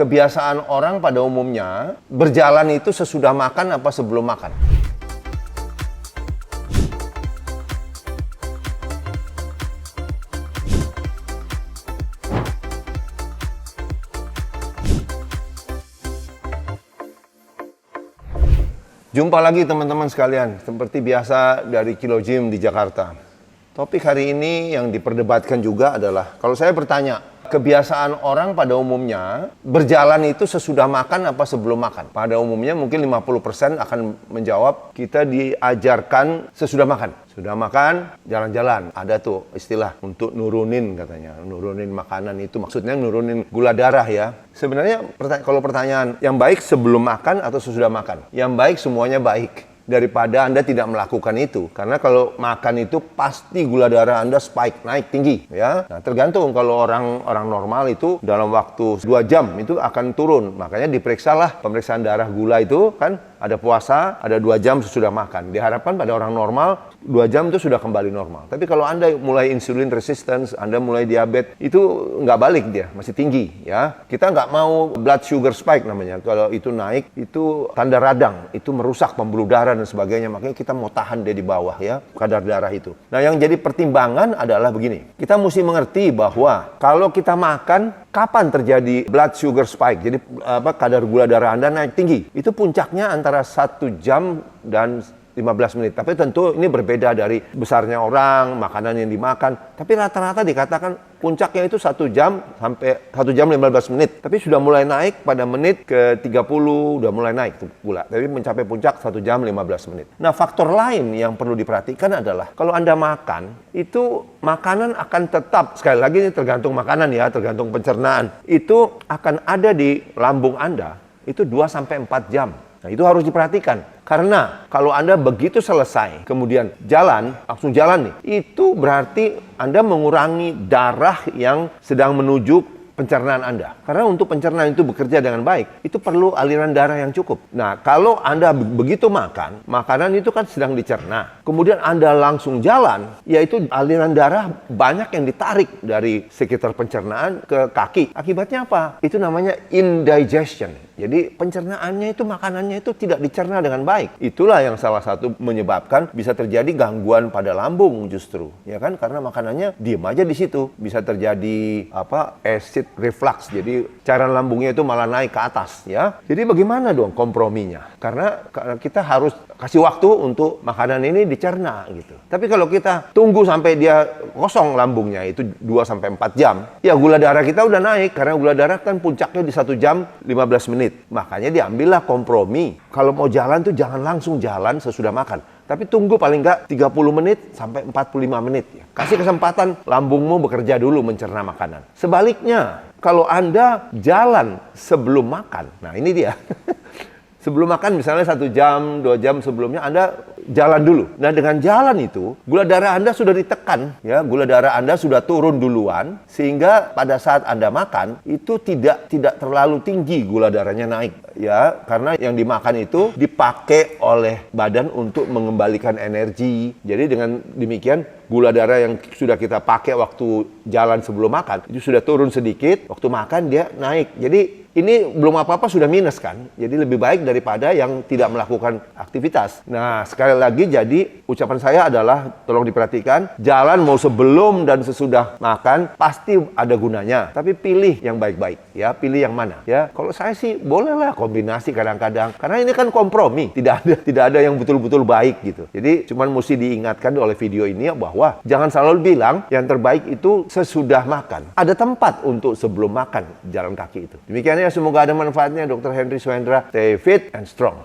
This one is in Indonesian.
kebiasaan orang pada umumnya berjalan itu sesudah makan apa sebelum makan? Jumpa lagi teman-teman sekalian, seperti biasa dari Kilo Gym di Jakarta. Topik hari ini yang diperdebatkan juga adalah, kalau saya bertanya, kebiasaan orang pada umumnya berjalan itu sesudah makan apa sebelum makan? Pada umumnya mungkin 50% akan menjawab kita diajarkan sesudah makan. Sudah makan, jalan-jalan. Ada tuh istilah untuk nurunin katanya. Nurunin makanan itu maksudnya nurunin gula darah ya. Sebenarnya kalau pertanyaan yang baik sebelum makan atau sesudah makan? Yang baik semuanya baik. Daripada Anda tidak melakukan itu. Karena kalau makan itu pasti gula darah Anda spike, naik tinggi ya. Nah, tergantung kalau orang normal itu dalam waktu 2 jam itu akan turun. Makanya diperiksalah pemeriksaan darah gula itu kan ada puasa, ada 2 jam sesudah makan. Diharapkan pada orang normal 2 jam itu sudah kembali normal. Tapi kalau Anda mulai insulin resistance, Anda mulai diabetes, itu nggak balik dia, masih tinggi ya. Kita nggak mau blood sugar spike namanya. Kalau itu naik, itu tanda radang, itu merusak pembuluh darah dan sebagainya. Makanya kita mau tahan dia di bawah ya, kadar darah itu. Nah, yang jadi pertimbangan adalah begini. Kita mesti mengerti bahwa kalau kita makan, kapan terjadi blood sugar spike? Jadi kadar gula darah Anda naik tinggi. Itu puncaknya antara 1 jam dan 15 menit. Tapi tentu ini berbeda dari besarnya orang, makanan yang dimakan. Tapi rata-rata dikatakan puncaknya itu 1 jam sampai 1 jam 15 menit. Tapi sudah mulai naik pada menit ke 30, udah mulai naik tuh gula. Tapi mencapai puncak 1 jam 15 menit. Nah, faktor lain yang perlu diperhatikan adalah kalau Anda makan, itu makanan akan tetap, sekali lagi ini tergantung makanan ya, tergantung pencernaan. Itu akan ada di lambung Anda, itu 2-4 jam. Nah, itu harus diperhatikan. Karena kalau Anda begitu selesai, kemudian langsung jalan nih, itu berarti Anda mengurangi darah yang sedang menuju pencernaan Anda. Karena untuk pencernaan itu bekerja dengan baik, itu perlu aliran darah yang cukup. Nah, kalau Anda begitu makan, makanan itu kan sedang dicerna. Kemudian Anda langsung jalan, yaitu aliran darah banyak yang ditarik dari sekitar pencernaan ke kaki. Akibatnya apa? Itu namanya indigestion. Jadi pencernaannya itu, makanannya itu tidak dicerna dengan baik. Itulah yang salah satu menyebabkan bisa terjadi gangguan pada lambung justru. Ya kan? Karena makanannya diem aja di situ. Bisa terjadi acid reflux. Jadi cairan lambungnya itu malah naik ke atas ya. Jadi bagaimana dong komprominya? Karena kita harus kasih waktu untuk makanan ini dicerna gitu. Tapi kalau kita tunggu sampai dia kosong lambungnya itu 2-4 jam, ya gula darah kita udah naik. Karena gula darah kan puncaknya di 1 jam 15 menit. Makanya diambillah kompromi. Kalau mau jalan tuh jangan langsung jalan sesudah makan. Tapi tunggu paling nggak 30 menit sampai 45 menit. Kasih kesempatan lambungmu bekerja dulu mencerna makanan. Sebaliknya, kalau Anda jalan sebelum makan, nah ini dia. Sebelum makan misalnya 1 jam, 2 jam sebelumnya Anda jalan dulu. Nah, dengan jalan itu, gula darah Anda sudah ditekan. Ya, gula darah Anda sudah turun duluan. Sehingga pada saat Anda makan, itu tidak terlalu tinggi gula darahnya naik. Ya, karena yang dimakan itu dipakai oleh badan untuk mengembalikan energi. Jadi dengan demikian, gula darah yang sudah kita pakai waktu jalan sebelum makan, itu sudah turun sedikit. Waktu makan dia naik. Jadi ini belum apa-apa sudah minus kan. Jadi lebih baik daripada yang tidak melakukan aktivitas. Nah, sekali lagi jadi ucapan saya adalah tolong diperhatikan. Jalan mau sebelum dan sesudah makan pasti ada gunanya. Tapi pilih yang baik-baik ya. Pilih yang mana ya. Kalau saya sih bolehlah kombinasi kadang-kadang. Karena ini kan kompromi. Tidak ada yang betul-betul baik gitu. Jadi cuman mesti diingatkan oleh video ini bahwa jangan selalu bilang yang terbaik itu sesudah makan. Ada tempat untuk sebelum makan jalan kaki itu. Demikian ya, semoga ada manfaatnya. Dr. Henry Suhendra, stay fit and strong.